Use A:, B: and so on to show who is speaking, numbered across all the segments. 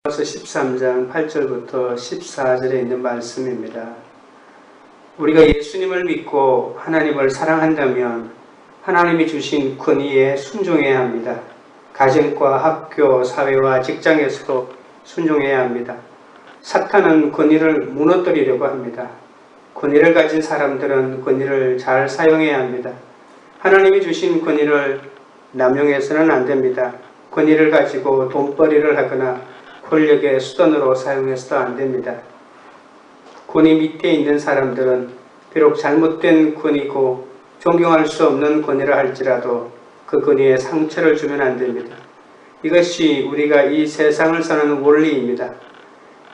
A: 로마서 13장 8절부터 14절에 있는 말씀입니다. 우리가 예수님을 믿고 하나님을 사랑한다면 하나님이 주신 권위에 순종해야 합니다. 가정과 학교, 사회와 직장에서도 순종해야 합니다. 사탄은 권위를 무너뜨리려고 합니다. 권위를 가진 사람들은 권위를 잘 사용해야 합니다. 하나님이 주신 권위를 남용해서는 안 됩니다. 권위를 가지고 돈벌이를 하거나 권력의 수단으로 사용해서도 안 됩니다. 권위 밑에 있는 사람들은 비록 잘못된 권위고 존경할 수 없는 권위를 할지라도 그 권위에 상처를 주면 안 됩니다. 이것이 우리가 이 세상을 사는 원리입니다.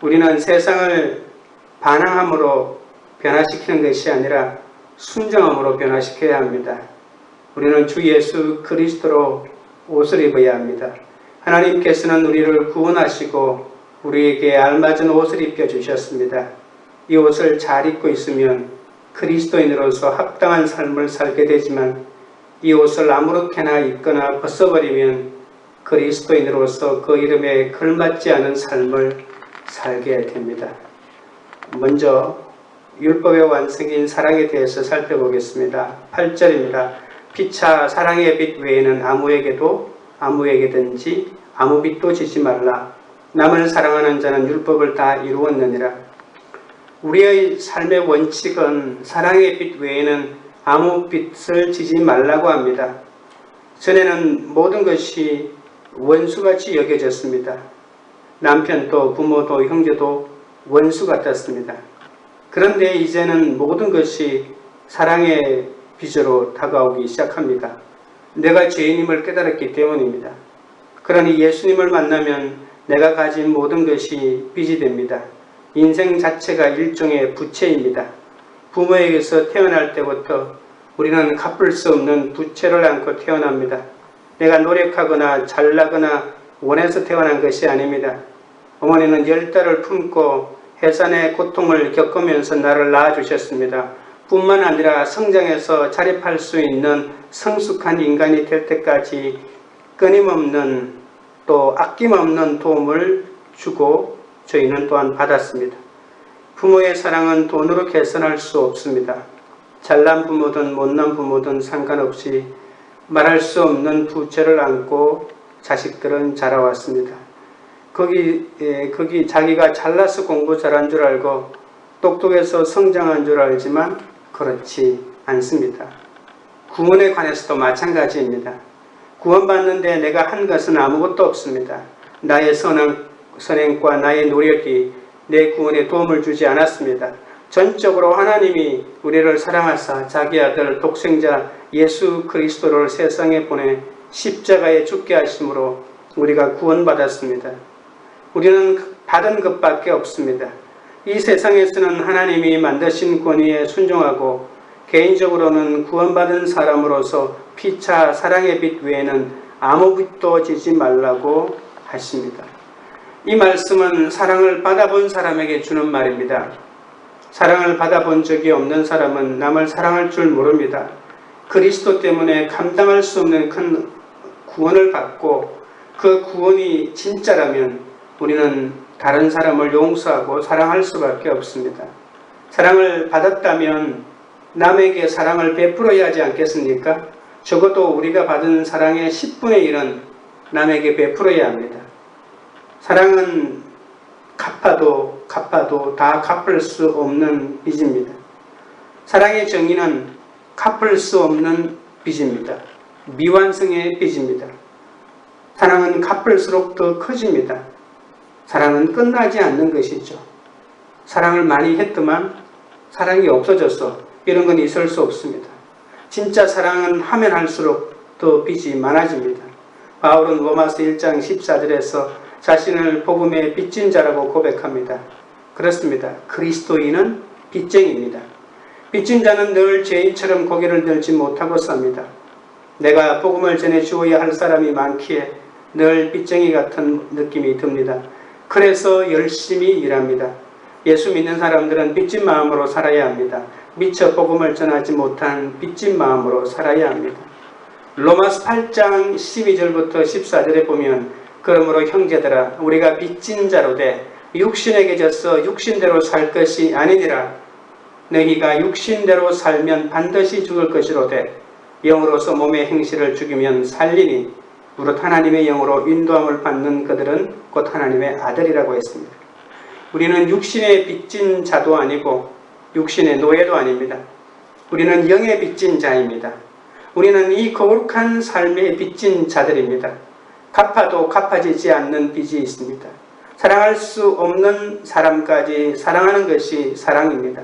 A: 우리는 세상을 반항함으로 변화시키는 것이 아니라 순종함으로 변화시켜야 합니다. 우리는 주 예수 그리스도로 옷을 입어야 합니다. 하나님께서는 우리를 구원하시고 우리에게 알맞은 옷을 입혀주셨습니다. 이 옷을 잘 입고 있으면 그리스도인으로서 합당한 삶을 살게 되지만 이 옷을 아무렇게나 입거나 벗어버리면 그리스도인으로서 그 이름에 걸맞지 않은 삶을 살게 됩니다. 먼저 율법의 완성인 사랑에 대해서 살펴보겠습니다. 8절입니다. 피차 사랑의 빛 외에는 아무에게든지 아무 빚도 지지 말라. 남을 사랑하는 자는 율법을 다 이루었느니라. 우리의 삶의 원칙은 사랑의 빛 외에는 아무 빚을 지지 말라고 합니다. 전에는 모든 것이 원수같이 여겨졌습니다. 남편도 부모도 형제도 원수 같았습니다. 그런데 이제는 모든 것이 사랑의 빛으로 다가오기 시작합니다. 내가 죄인임을 깨달았기 때문입니다. 그러니 예수님을 만나면 내가 가진 모든 것이 빚이 됩니다. 인생 자체가 일종의 부채입니다. 부모에게서 태어날 때부터 우리는 갚을 수 없는 부채를 안고 태어납니다. 내가 노력하거나 잘나거나 원해서 태어난 것이 아닙니다. 어머니는 10달을 품고 해산의 고통을 겪으면서 나를 낳아주셨습니다. 뿐만 아니라 성장해서 자립할 수 있는 성숙한 인간이 될 때까지 끊임없는 또 아낌없는 도움을 주고 저희는 또한 받았습니다. 부모의 사랑은 돈으로 계산할 수 없습니다. 잘난 부모든 못난 부모든 상관없이 말할 수 없는 부채를 안고 자식들은 자라왔습니다. 거기 자기가 잘나서 공부 잘한 줄 알고 똑똑해서 성장한 줄 알지만 그렇지 않습니다. 구원에 관해서도 마찬가지입니다. 구원받는데 내가 한 것은 아무것도 없습니다. 나의 선행과 나의 노력이 내 구원에 도움을 주지 않았습니다. 전적으로 하나님이 우리를 사랑하사 자기 아들 독생자 예수 그리스도를 세상에 보내 십자가에 죽게 하심으로 우리가 구원받았습니다. 우리는 받은 것밖에 없습니다. 이 세상에서는 하나님이 만드신 권위에 순종하고 개인적으로는 구원받은 사람으로서 피차 사랑의 빛 외에는 아무 빚도 지지 말라고 하십니다. 이 말씀은 사랑을 받아본 사람에게 주는 말입니다. 사랑을 받아본 적이 없는 사람은 남을 사랑할 줄 모릅니다. 그리스도 때문에 감당할 수 없는 큰 구원을 받고 그 구원이 진짜라면 우리는 다른 사람을 용서하고 사랑할 수밖에 없습니다. 사랑을 받았다면 남에게 사랑을 베풀어야 하지 않겠습니까? 적어도 우리가 받은 사랑의 10분의 1은 남에게 베풀어야 합니다. 사랑은 갚아도 다 갚을 수 없는 빚입니다. 사랑의 정의는 갚을 수 없는 빚입니다. 미완성의 빚입니다. 사랑은 갚을수록 더 커집니다. 사랑은 끝나지 않는 것이죠. 사랑을 많이 했더만 사랑이 없어졌어. 이런 건 있을 수 없습니다. 진짜 사랑은 하면 할수록 더 빚이 많아집니다. 바울은 로마서 1장 14절에서 자신을 복음의 빚진 자라고 고백합니다. 그렇습니다. 그리스도인은 빚쟁이입니다. 빚진 자는 늘 죄인처럼 고개를 들지 못하고 삽니다. 내가 복음을 전해 주어야 할 사람이 많기에 늘 빚쟁이 같은 느낌이 듭니다. 그래서 열심히 일합니다. 예수 믿는 사람들은 빚진 마음으로 살아야 합니다. 미처 복음을 전하지 못한 빚진 마음으로 살아야 합니다. 로마서 8장 12절부터 14절에 보면 그러므로 형제들아 우리가 빚진 자로 돼 육신에게 져서 육신대로 살 것이 아니니라. 너희가 육신대로 살면 반드시 죽을 것이로되 영으로서 몸의 행실을 죽이면 살리니 무릇 하나님의 영으로 인도함을 받는 그들은 곧 하나님의 아들이라고 했습니다. 우리는 육신에 빚진 자도 아니고 육신의 노예도 아닙니다. 우리는 영에 빚진 자입니다. 우리는 이 거룩한 삶에 빚진 자들입니다. 갚아도 갚아지지 않는 빚이 있습니다. 사랑할 수 없는 사람까지 사랑하는 것이 사랑입니다.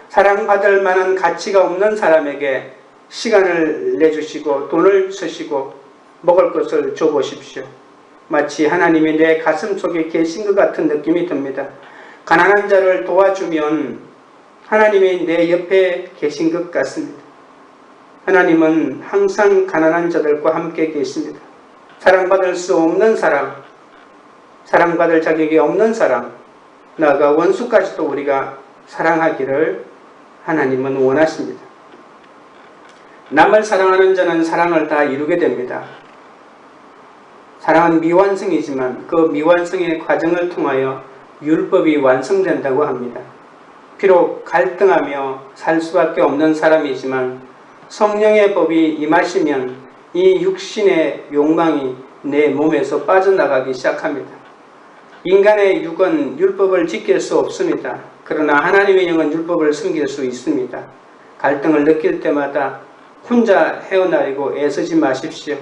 A: 사랑받을 만한 가치가 없는 사람에게 시간을 내주시고 돈을 쓰시고 먹을 것을 줘보십시오. 마치 하나님이 내 가슴 속에 계신 것 같은 느낌이 듭니다. 가난한 자를 도와주면 하나님이 내 옆에 계신 것 같습니다. 하나님은 항상 가난한 자들과 함께 계십니다. 사랑받을 수 없는 사람, 사랑받을 자격이 없는 사람, 나아가 원수까지도 우리가 사랑하기를 하나님은 원하십니다. 남을 사랑하는 자는 사랑을 다 이루게 됩니다. 사랑은 미완성이지만 그 미완성의 과정을 통하여 율법이 완성된다고 합니다. 비록 갈등하며 살 수밖에 없는 사람이지만 성령의 법이 임하시면 이 육신의 욕망이 내 몸에서 빠져나가기 시작합니다. 인간의 육은 율법을 지킬 수 없습니다. 그러나 하나님의 영은 율법을 숨길 수 있습니다. 갈등을 느낄 때마다 혼자 헤어나리고 애쓰지 마십시오.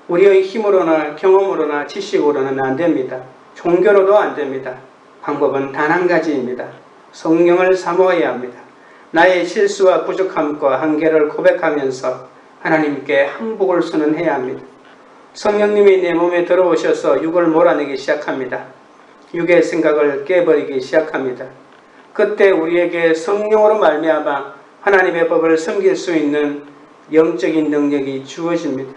A: 우리의 힘으로나 경험으로나 지식으로는 안 됩니다. 종교로도 안 됩니다. 방법은 단 한 가지입니다. 성령을 사모해야 합니다. 나의 실수와 부족함과 한계를 고백하면서 하나님께 항복을 선언해야 합니다. 성령님이 내 몸에 들어오셔서 육을 몰아내기 시작합니다. 육의 생각을 깨버리기 시작합니다. 그때 우리에게 성령으로 말미암아 하나님의 법을 섬길 수 있는 영적인 능력이 주어집니다.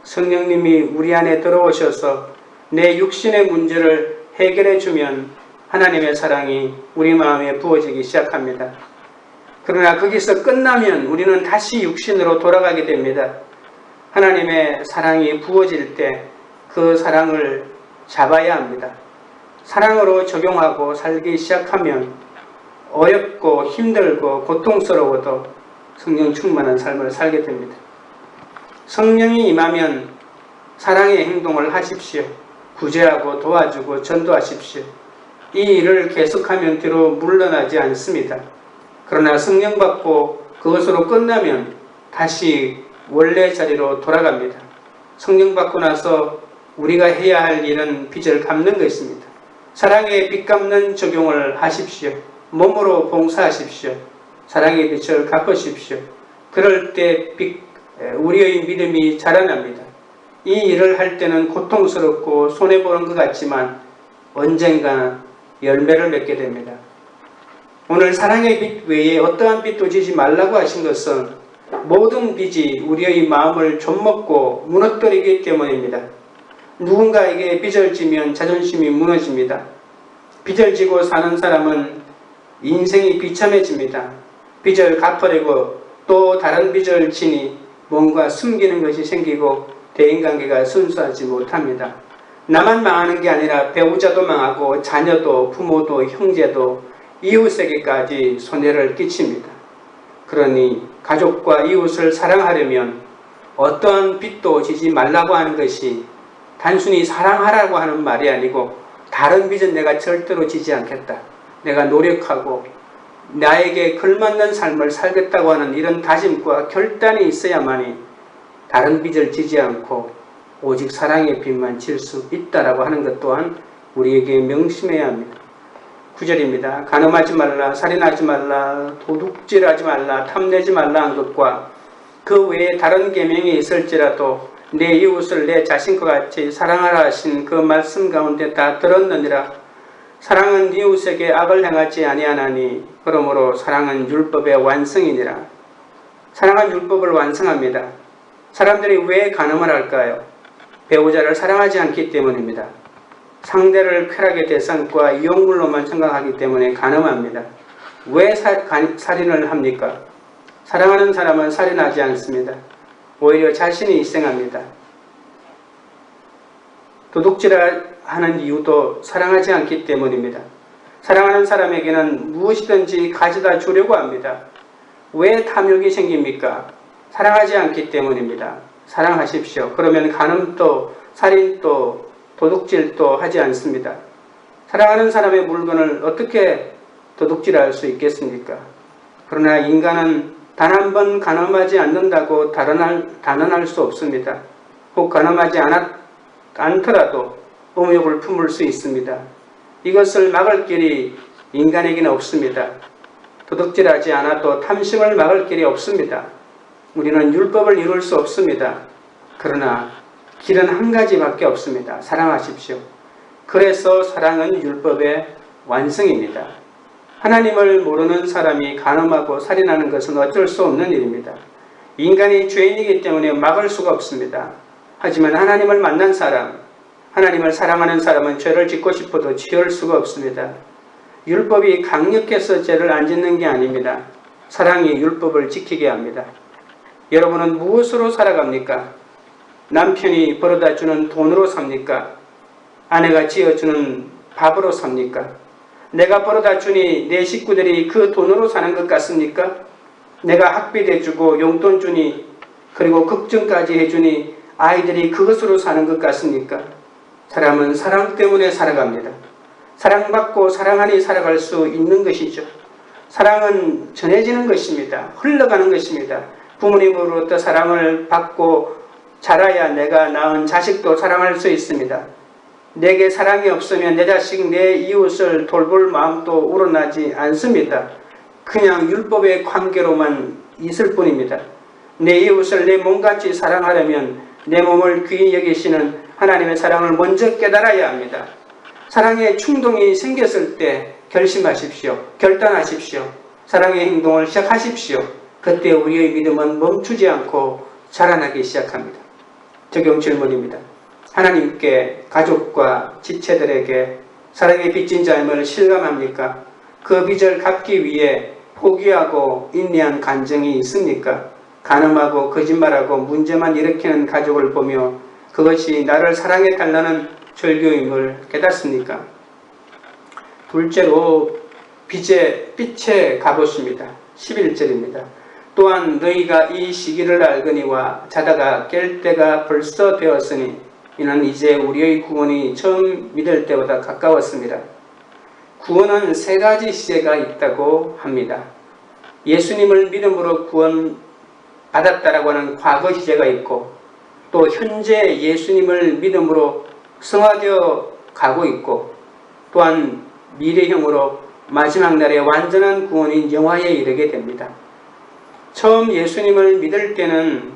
A: 성령님이 우리 안에 들어오셔서 내 육신의 문제를 해결해 주면 하나님의 사랑이 우리 마음에 부어지기 시작합니다. 그러나 거기서 끝나면 우리는 다시 육신으로 돌아가게 됩니다. 하나님의 사랑이 부어질 때 그 사랑을 잡아야 합니다. 사랑으로 적용하고 살기 시작하면 어렵고 힘들고 고통스러워도 성령 충만한 삶을 살게 됩니다. 성령이 임하면 사랑의 행동을 하십시오. 구제하고 도와주고 전도하십시오. 이 일을 계속하면 뒤로 물러나지 않습니다. 그러나 성령 받고 그것으로 끝나면 다시 원래 자리로 돌아갑니다. 성령 받고 나서 우리가 해야 할 일은 빚을 갚는 것입니다. 사랑의 빚 갚는 적용을 하십시오. 몸으로 봉사하십시오. 사랑의 빚을 갚으십시오. 그럴 때 우리의 믿음이 자라납니다. 이 일을 할 때는 고통스럽고 손해보는 것 같지만 언젠가 열매를 맺게 됩니다. 오늘 사랑의 빚 외에 어떠한 빚도 지지 말라고 하신 것은 모든 빚이 우리의 마음을 좀먹고 무너뜨리기 때문입니다. 누군가에게 빚을 지면 자존심이 무너집니다. 빚을 지고 사는 사람은 인생이 비참해집니다. 빚을 갚으려고 또 다른 빚을 지니 뭔가 숨기는 것이 생기고 대인관계가 순수하지 못합니다. 나만 망하는 게 아니라 배우자도 망하고 자녀도 부모도 형제도 이웃에게까지 손해를 끼칩니다. 그러니 가족과 이웃을 사랑하려면 어떠한 빚도 지지 말라고 하는 것이 단순히 사랑하라고 하는 말이 아니고 다른 빚은 내가 절대로 지지 않겠다. 내가 노력하고 나에게 걸맞는 삶을 살겠다고 하는 이런 다짐과 결단이 있어야만이 다른 빚을 지지 않고 오직 사랑의 빚만 질 수 있다라고 하는 것 또한 우리에게 명심해야 합니다. 9절입니다. 간음하지 말라, 살인하지 말라, 도둑질하지 말라, 탐내지 말라 한 것과 그 외에 다른 계명이 있을지라도 내 이웃을 내 자신과 같이 사랑하라 하신 그 말씀 가운데 다 들었느니라. 사랑은 이웃에게 악을 행하지 아니하나니 그러므로 사랑은 율법의 완성이니라. 사랑은 율법을 완성합니다. 사람들이 왜 간음을 할까요? 배우자를 사랑하지 않기 때문입니다. 상대를 쾌락의 대상과 이용물로만 생각하기 때문에 간음합니다. 왜 살인을 합니까? 사랑하는 사람은 살인하지 않습니다. 오히려 자신이 희생합니다. 도둑질하는 이유도 사랑하지 않기 때문입니다. 사랑하는 사람에게는 무엇이든지 가져다 주려고 합니다. 왜 탐욕이 생깁니까? 사랑하지 않기 때문입니다. 사랑하십시오. 그러면 간음도, 살인도, 도둑질도 하지 않습니다. 사랑하는 사람의 물건을 어떻게 도둑질할 수 있겠습니까? 그러나 인간은 단 한 번 간음하지 않는다고 단언할 수 없습니다. 혹 간음하지 않더라도 음욕을 품을 수 있습니다. 이것을 막을 길이 인간에게는 없습니다. 도둑질하지 않아도 탐심을 막을 길이 없습니다. 우리는 율법을 이룰 수 없습니다. 그러나 길은 한 가지밖에 없습니다. 사랑하십시오. 그래서 사랑은 율법의 완성입니다. 하나님을 모르는 사람이 간음하고 살인하는 것은 어쩔 수 없는 일입니다. 인간이 죄인이기 때문에 막을 수가 없습니다. 하지만 하나님을 만난 사람, 하나님을 사랑하는 사람은 죄를 짓고 싶어도 지을 수가 없습니다. 율법이 강력해서 죄를 안 짓는 게 아닙니다. 사랑이 율법을 지키게 합니다. 여러분은 무엇으로 살아갑니까? 남편이 벌어다 주는 돈으로 삽니까? 아내가 지어주는 밥으로 삽니까? 내가 벌어다 주니 내 식구들이 그 돈으로 사는 것 같습니까? 내가 학비 대주고 용돈 주니 그리고 걱정까지 해주니 아이들이 그것으로 사는 것 같습니까? 사람은 사랑 때문에 살아갑니다. 사랑받고 사랑하니 살아갈 수 있는 것이죠. 사랑은 전해지는 것입니다. 흘러가는 것입니다. 부모님으로부터 사랑을 받고 자라야 내가 낳은 자식도 사랑할 수 있습니다. 내게 사랑이 없으면 내 자식, 내 이웃을 돌볼 마음도 우러나지 않습니다. 그냥 율법의 관계로만 있을 뿐입니다. 내 이웃을 내 몸같이 사랑하려면 내 몸을 귀히 여기시는 하나님의 사랑을 먼저 깨달아야 합니다. 사랑의 충동이 생겼을 때 결심하십시오. 결단하십시오. 사랑의 행동을 시작하십시오. 그때 우리의 믿음은 멈추지 않고 자라나기 시작합니다. 적용 질문입니다. 하나님께 가족과 지체들에게 사랑의 빚진 삶을 실감합니까? 그 빚을 갚기 위해 포기하고 인내한 간증이 있습니까? 간음하고 거짓말하고 문제만 일으키는 가족을 보며 그것이 나를 사랑해달라는 절규임을 깨닫습니까? 둘째로 빛의 갑옷입니다. 11절입니다. 또한 너희가 이 시기를 알거니와 자다가 깰 때가 벌써 되었으니 이는 이제 우리의 구원이 처음 믿을 때보다 가까웠습니다. 구원은 세 가지 시제가 있다고 합니다. 예수님을 믿음으로 구원받았다라고 하는 과거 시제가 있고 또 현재 예수님을 믿음으로 성화되어 가고 있고 또한 미래형으로 마지막 날에 완전한 구원인 영화에 이르게 됩니다. 처음 예수님을 믿을 때는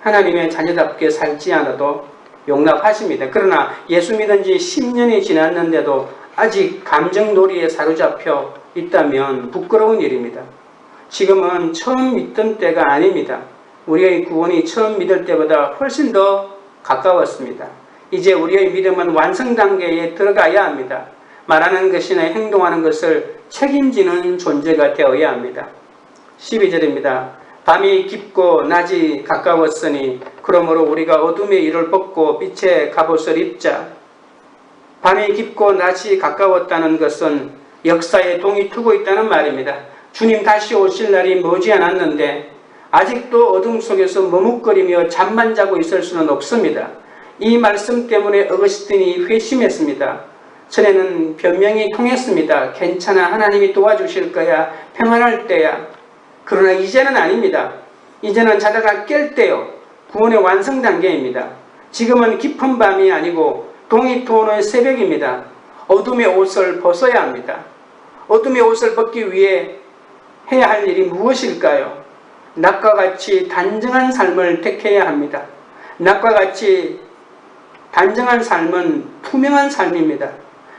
A: 하나님의 자녀답게 살지 않아도 용납하십니다. 그러나 예수 믿은 지 10년이 지났는데도 아직 감정놀이에 사로잡혀 있다면 부끄러운 일입니다. 지금은 처음 믿던 때가 아닙니다. 우리의 구원이 처음 믿을 때보다 훨씬 더 가까웠습니다. 이제 우리의 믿음은 완성 단계에 들어가야 합니다. 말하는 것이나 행동하는 것을 책임지는 존재가 되어야 합니다. 12절입니다. 밤이 깊고 낮이 가까웠으니 그러므로 우리가 어둠의 일을 벗고 빛의 갑옷을 입자. 밤이 깊고 낮이 가까웠다는 것은 역사에 동이 트고 있다는 말입니다. 주님 다시 오실 날이 머지 않았는데 아직도 어둠 속에서 머뭇거리며 잠만 자고 있을 수는 없습니다. 이 말씀 때문에 어거스틴이 회심했습니다. 전에는 변명이 통했습니다. 괜찮아, 하나님이 도와주실 거야, 평안할 때야. 그러나 이제는 아닙니다. 이제는 자다가 깰 때요. 구원의 완성 단계입니다. 지금은 깊은 밤이 아니고 동이 트오는 새벽입니다. 어둠의 옷을 벗어야 합니다. 어둠의 옷을 벗기 위해 해야 할 일이 무엇일까요? 낮과 같이 단정한 삶을 택해야 합니다. 낮과 같이 단정한 삶은 투명한 삶입니다.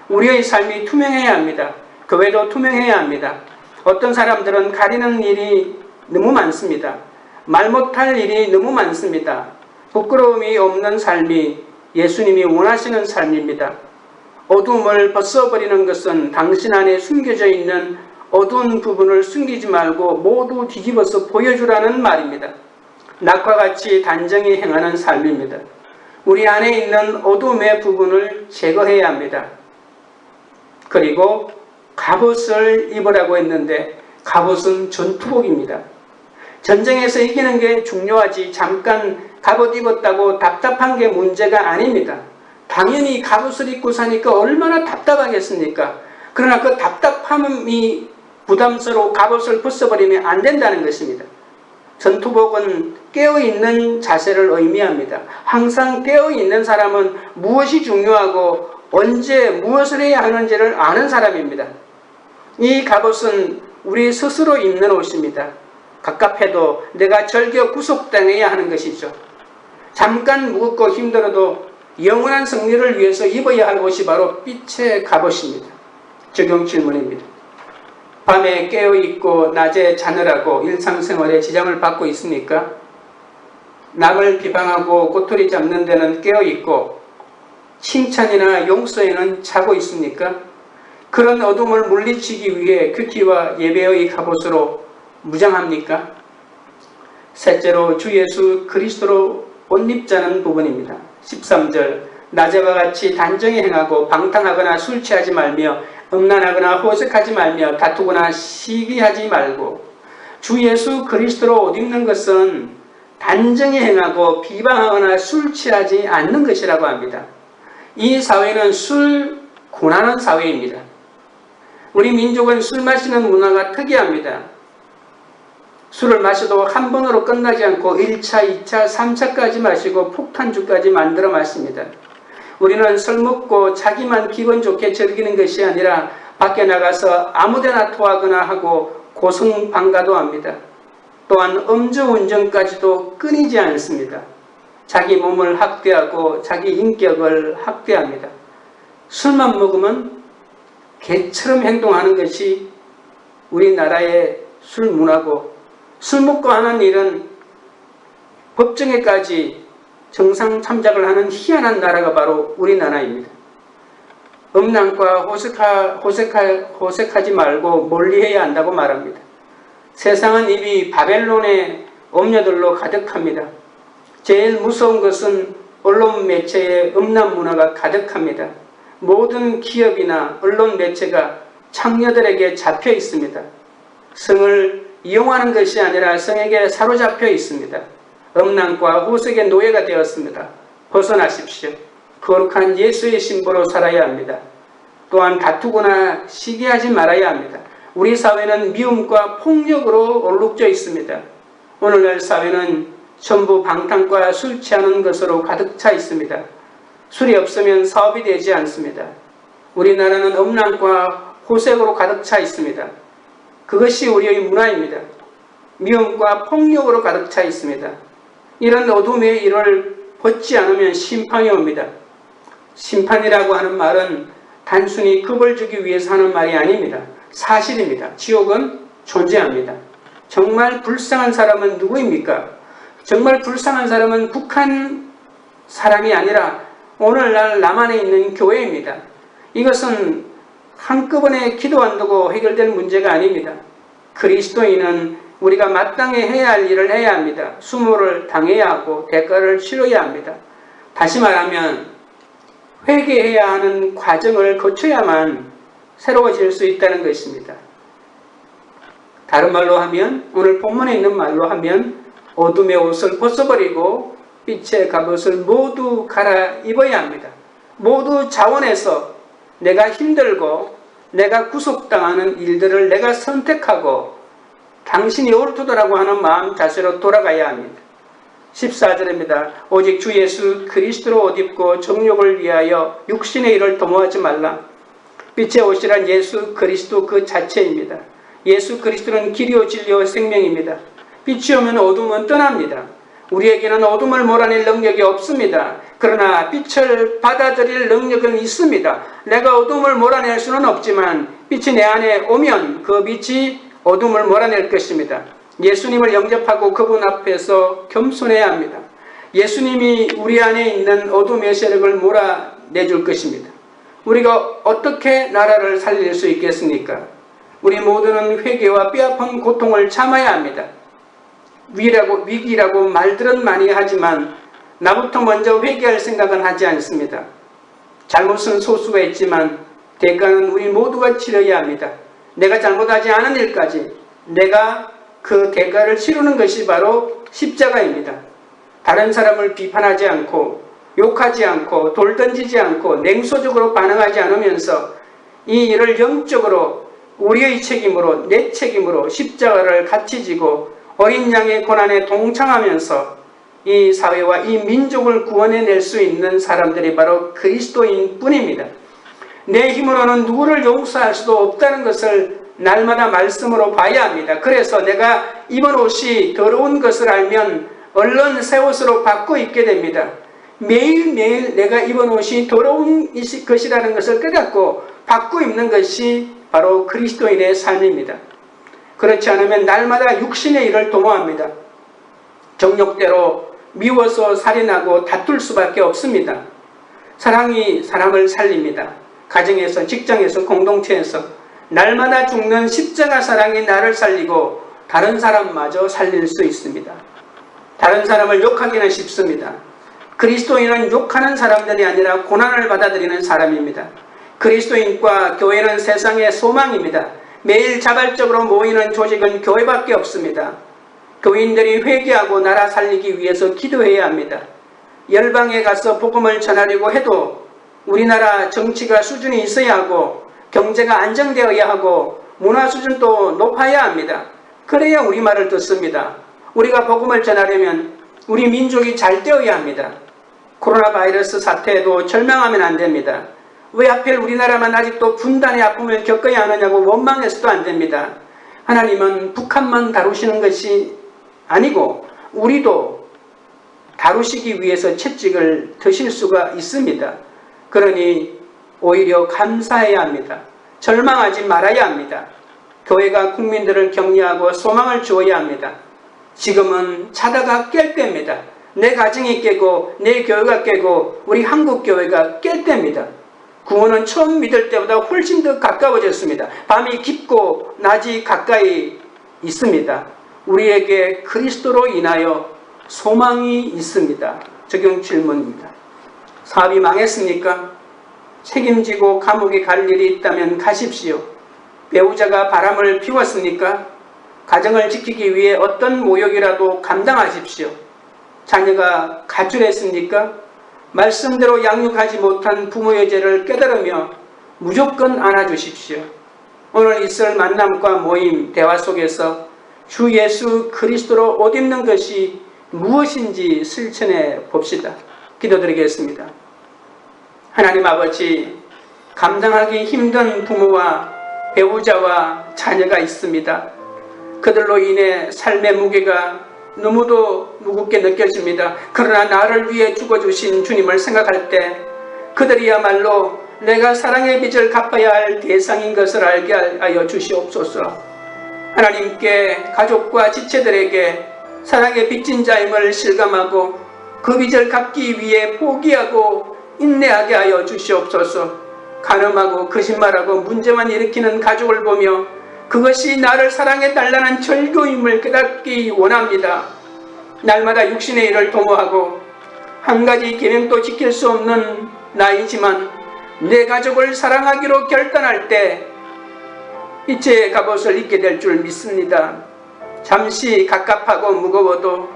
A: 우리의 삶이 투명해야 합니다. 교회도 투명해야 합니다. 어떤 사람들은 가리는 일이 너무 많습니다. 말 못할 일이 너무 많습니다. 부끄러움이 없는 삶이 예수님이 원하시는 삶입니다. 어둠을 벗어버리는 것은 당신 안에 숨겨져 있는 어두운 부분을 숨기지 말고 모두 뒤집어서 보여주라는 말입니다. 낮과 같이 단정히 행하는 삶입니다. 우리 안에 있는 어둠의 부분을 제거해야 합니다. 그리고 갑옷을 입으라고 했는데 갑옷은 전투복입니다. 전쟁에서 이기는 게 중요하지 잠깐 갑옷 입었다고 답답한 게 문제가 아닙니다. 당연히 갑옷을 입고 사니까 얼마나 답답하겠습니까? 그러나 그 답답함이 부담스러워 갑옷을 벗어버리면 안 된다는 것입니다. 전투복은 깨어있는 자세를 의미합니다. 항상 깨어있는 사람은 무엇이 중요하고 언제 무엇을 해야 하는지를 아는 사람입니다. 이 갑옷은 우리 스스로 입는 옷입니다. 갑갑해도 내가 절겨 구속당해야 하는 것이죠. 잠깐 무겁고 힘들어도 영원한 승리를 위해서 입어야 할 옷이 바로 빛의 갑옷입니다. 적용 질문입니다. 밤에 깨어있고 낮에 자느라고 일상생활에 지장을 받고 있습니까? 남을 비방하고 꼬투리 잡는 데는 깨어있고 칭찬이나 용서에는 자고 있습니까? 그런 어둠을 물리치기 위해 큐티와 예배의 갑옷으로 무장합니까? 셋째로 주 예수 그리스도로 옷 입자는 부분입니다. 13절 낮에와 같이 단정히 행하고 방탕하거나 술 취하지 말며 음란하거나 호색하지 말며 다투거나 시기하지 말고. 주 예수 그리스도로 옷 입는 것은 단정히 행하고 비방하거나 술 취하지 않는 것이라고 합니다. 이 사회는 술 권하는 사회입니다. 우리 민족은 술 마시는 문화가 특이합니다. 술을 마셔도 한 번으로 끝나지 않고 1차, 2차, 3차까지 마시고 폭탄주까지 만들어 마십니다. 우리는 술 먹고 자기만 기분 좋게 즐기는 것이 아니라 밖에 나가서 아무데나 토하거나 하고 고성방가도 합니다. 또한 음주운전까지도 끊이지 않습니다. 자기 몸을 학대하고 자기 인격을 학대합니다. 술만 먹으면 개처럼 행동하는 것이 우리나라의 술 문화고, 술 먹고 하는 일은 법정에까지 정상 참작을 하는 희한한 나라가 바로 우리나라입니다. 음란과 호색하지 말고 멀리해야 한다고 말합니다. 세상은 이미 바벨론의 엄녀들로 가득합니다. 제일 무서운 것은 언론 매체의 음란 문화가 가득합니다. 모든 기업이나 언론 매체가 창녀들에게 잡혀 있습니다. 성을 이용하는 것이 아니라 성에게 사로잡혀 있습니다. 음란과 호색의 노예가 되었습니다. 벗어나십시오. 거룩한 예수의 신부로 살아야 합니다. 또한 다투거나 시기하지 말아야 합니다. 우리 사회는 미움과 폭력으로 얼룩져 있습니다. 오늘날 사회는 전부 방탕과 술 취하는 것으로 가득 차 있습니다. 술이 없으면 사업이 되지 않습니다. 우리나라는 음란과 호색으로 가득 차 있습니다. 그것이 우리의 문화입니다. 미움과 폭력으로 가득 차 있습니다. 이런 어둠의 일을 벗지 않으면 심판이 옵니다. 심판이라고 하는 말은 단순히 급을 주기 위해서 하는 말이 아닙니다. 사실입니다. 지옥은 존재합니다. 정말 불쌍한 사람은 누구입니까? 정말 불쌍한 사람은 북한 사람이 아니라 오늘날 남한에 있는 교회입니다. 이것은 한꺼번에 기도 안 두고 해결될 문제가 아닙니다. 그리스도인은 우리가 마땅히 해야 할 일을 해야 합니다. 수모를 당해야 하고 대가를 치러야 합니다. 다시 말하면 회개해야 하는 과정을 거쳐야만 새로워질 수 있다는 것입니다. 다른 말로 하면, 오늘 본문에 있는 말로 하면 어둠의 옷을 벗어버리고 빛의 갑옷을 모두 갈아입어야 합니다. 모두 자원해서 내가 힘들고 내가 구속당하는 일들을 내가 선택하고 당신이 옳도다라고 하는 마음 자세로 돌아가야 합니다. 14절입니다. 오직 주 예수 그리스도로 옷 입고 정욕을 위하여 육신의 일을 도모하지 말라. 빛의 옷이란 예수 그리스도 그 자체입니다. 예수 그리스도는 길이요 진리요 생명입니다. 빛이 오면 어둠은 떠납니다. 우리에게는 어둠을 몰아낼 능력이 없습니다. 그러나 빛을 받아들일 능력은 있습니다. 내가 어둠을 몰아낼 수는 없지만 빛이 내 안에 오면 그 빛이 어둠을 몰아낼 것입니다. 예수님을 영접하고 그분 앞에서 겸손해야 합니다. 예수님이 우리 안에 있는 어둠의 세력을 몰아내줄 것입니다. 우리가 어떻게 나라를 살릴 수 있겠습니까? 우리 모두는 회개와 뼈아픈 고통을 참아야 합니다. 위기라고 말들은 많이 하지만 나부터 먼저 회개할 생각은 하지 않습니다. 잘못은 소수가 있지만 대가는 우리 모두가 치러야 합니다. 내가 잘못하지 않은 일까지 내가 그 대가를 치르는 것이 바로 십자가입니다. 다른 사람을 비판하지 않고 욕하지 않고 돌 던지지 않고 냉소적으로 반응하지 않으면서 이 일을 영적으로 우리의 책임으로 내 책임으로 십자가를 같이 지고 어린 양의 고난에 동참하면서 이 사회와 이 민족을 구원해낼 수 있는 사람들이 바로 그리스도인 뿐입니다. 내 힘으로는 누구를 용서할 수도 없다는 것을 날마다 말씀으로 봐야 합니다. 그래서 내가 입은 옷이 더러운 것을 알면 얼른 새 옷으로 바꿔 입게 됩니다. 매일매일 내가 입은 옷이 더러운 것이라는 것을 깨닫고 바꿔 입는 것이 바로 그리스도인의 삶입니다. 그렇지 않으면 날마다 육신의 일을 도모합니다. 정욕대로 미워서 살인하고 다툴 수밖에 없습니다. 사랑이 사람을 살립니다. 가정에서, 직장에서, 공동체에서 날마다 죽는 십자가 사랑이 나를 살리고 다른 사람마저 살릴 수 있습니다. 다른 사람을 욕하기는 쉽습니다. 그리스도인은 욕하는 사람들이 아니라 고난을 받아들이는 사람입니다. 그리스도인과 교회는 세상의 소망입니다. 매일 자발적으로 모이는 조직은 교회밖에 없습니다. 교인들이 회개하고 나라 살리기 위해서 기도해야 합니다. 열방에 가서 복음을 전하려고 해도 우리나라 정치가 수준이 있어야 하고 경제가 안정되어야 하고 문화 수준도 높아야 합니다. 그래야 우리 말을 듣습니다. 우리가 복음을 전하려면 우리 민족이 잘 되어야 합니다. 코로나 바이러스 사태에도 절망하면 안 됩니다. 왜 하필 우리나라만 아직도 분단의 아픔을 겪어야 하느냐고 원망해서도 안 됩니다. 하나님은 북한만 다루시는 것이 아니고 우리도 다루시기 위해서 채찍을 드실 수가 있습니다. 그러니 오히려 감사해야 합니다. 절망하지 말아야 합니다. 교회가 국민들을 격려하고 소망을 주어야 합니다. 지금은 자다가 깰 때입니다. 내 가정이 깨고 내 교회가 깨고 우리 한국 교회가 깰 때입니다. 구원은 처음 믿을 때보다 훨씬 더 가까워졌습니다. 밤이 깊고 낮이 가까이 있습니다. 우리에게 그리스도로 인하여 소망이 있습니다. 적용 질문입니다. 사업이 망했습니까? 책임지고 감옥에 갈 일이 있다면 가십시오. 배우자가 바람을 피웠습니까? 가정을 지키기 위해 어떤 모욕이라도 감당하십시오. 자녀가 가출했습니까? 말씀대로 양육하지 못한 부모의 죄를 깨달으며 무조건 안아주십시오. 오늘 있을 만남과 모임, 대화 속에서 주 예수 그리스도로 옷 입는 것이 무엇인지 실천해 봅시다. 기도드리겠습니다. 하나님 아버지, 감당하기 힘든 부모와 배우자와 자녀가 있습니다. 그들로 인해 삶의 무게가 너무도 무겁게 느껴집니다. 그러나 나를 위해 죽어주신 주님을 생각할 때 그들이야말로 내가 사랑의 빚을 갚아야 할 대상인 것을 알게 하여 주시옵소서. 하나님께 가족과 지체들에게 사랑의 빚진 자임을 실감하고 그 빚을 갚기 위해 포기하고 인내하게 하여 주시옵소서. 간음하고 거짓말하고 문제만 일으키는 가족을 보며 그것이 나를 사랑해달라는 절교임을 깨닫기 원합니다. 날마다 육신의 일을 도모하고 한 가지 계명도 지킬 수 없는 나이지만 내 가족을 사랑하기로 결단할 때 빛의 갑옷을 입게 될 줄 믿습니다. 잠시 갑갑하고 무거워도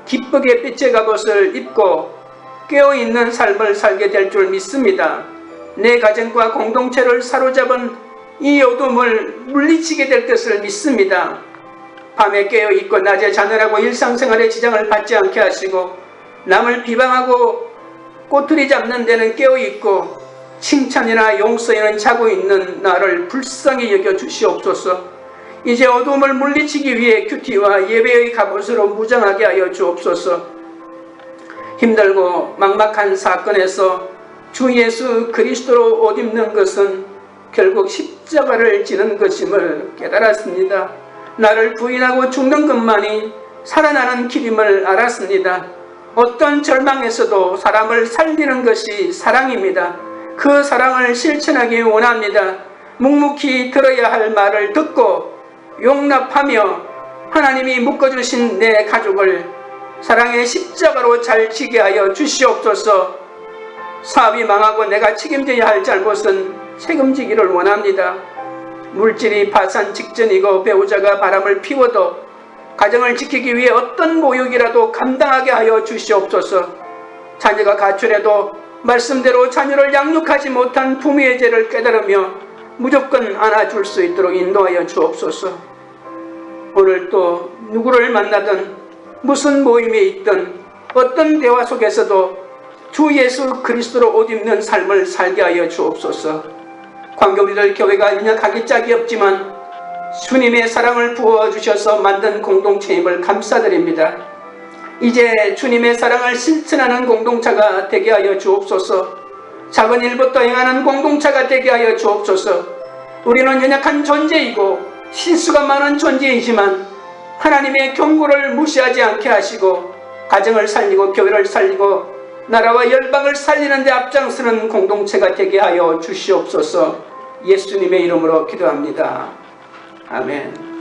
A: 기쁘게 빛의 갑옷을 입고 깨어있는 삶을 살게 될 줄 믿습니다. 내 가정과 공동체를 사로잡은 이 어둠을 물리치게 될 것을 믿습니다. 밤에 깨어있고 낮에 자느라고 일상생활에 지장을 받지 않게 하시고 남을 비방하고 꼬투리 잡는 데는 깨어있고 칭찬이나 용서에는 자고 있는 나를 불쌍히 여겨 주시옵소서. 이제 어둠을 물리치기 위해 큐티와 예배의 갑옷으로 무장하게 하여 주옵소서. 힘들고 막막한 사건에서 주 예수 그리스도로 옷 입는 것은 결국 십자가를 지는 것임을 깨달았습니다. 나를 부인하고 죽는 것만이 살아나는 길임을 알았습니다. 어떤 절망에서도 사람을 살리는 것이 사랑입니다. 그 사랑을 실천하기 원합니다. 묵묵히 들어야 할 말을 듣고 용납하며 하나님이 묶어주신 내 가족을 사랑의 십자가로 잘 지게 하여 주시옵소서. 사업이 망하고 내가 책임져야 할 잘못은 책임지기를 원합니다. 물질이 파산 직전이고 배우자가 바람을 피워도 가정을 지키기 위해 어떤 모욕이라도 감당하게 하여 주시옵소서. 자녀가 가출해도 말씀대로 자녀를 양육하지 못한 부모의 죄를 깨달으며 무조건 안아줄 수 있도록 인도하여 주옵소서. 오늘 또 누구를 만나든 무슨 모임에 있든 어떤 대화 속에서도 주 예수 그리스도로 옷 입는 삶을 살게 하여 주옵소서. 광교우리들 교회가 연약하기 짝이 없지만 주님의 사랑을 부어주셔서 만든 공동체임을 감사드립니다. 이제 주님의 사랑을 실천하는 공동체가 되게 하여 주옵소서. 작은 일부터 행하는 공동체가 되게 하여 주옵소서. 우리는 연약한 존재이고 실수가 많은 존재이지만 하나님의 경고를 무시하지 않게 하시고 가정을 살리고 교회를 살리고 나라와 열방을 살리는 데 앞장서는 공동체가 되게 하여 주시옵소서. 예수님의 이름으로 기도합니다. 아멘.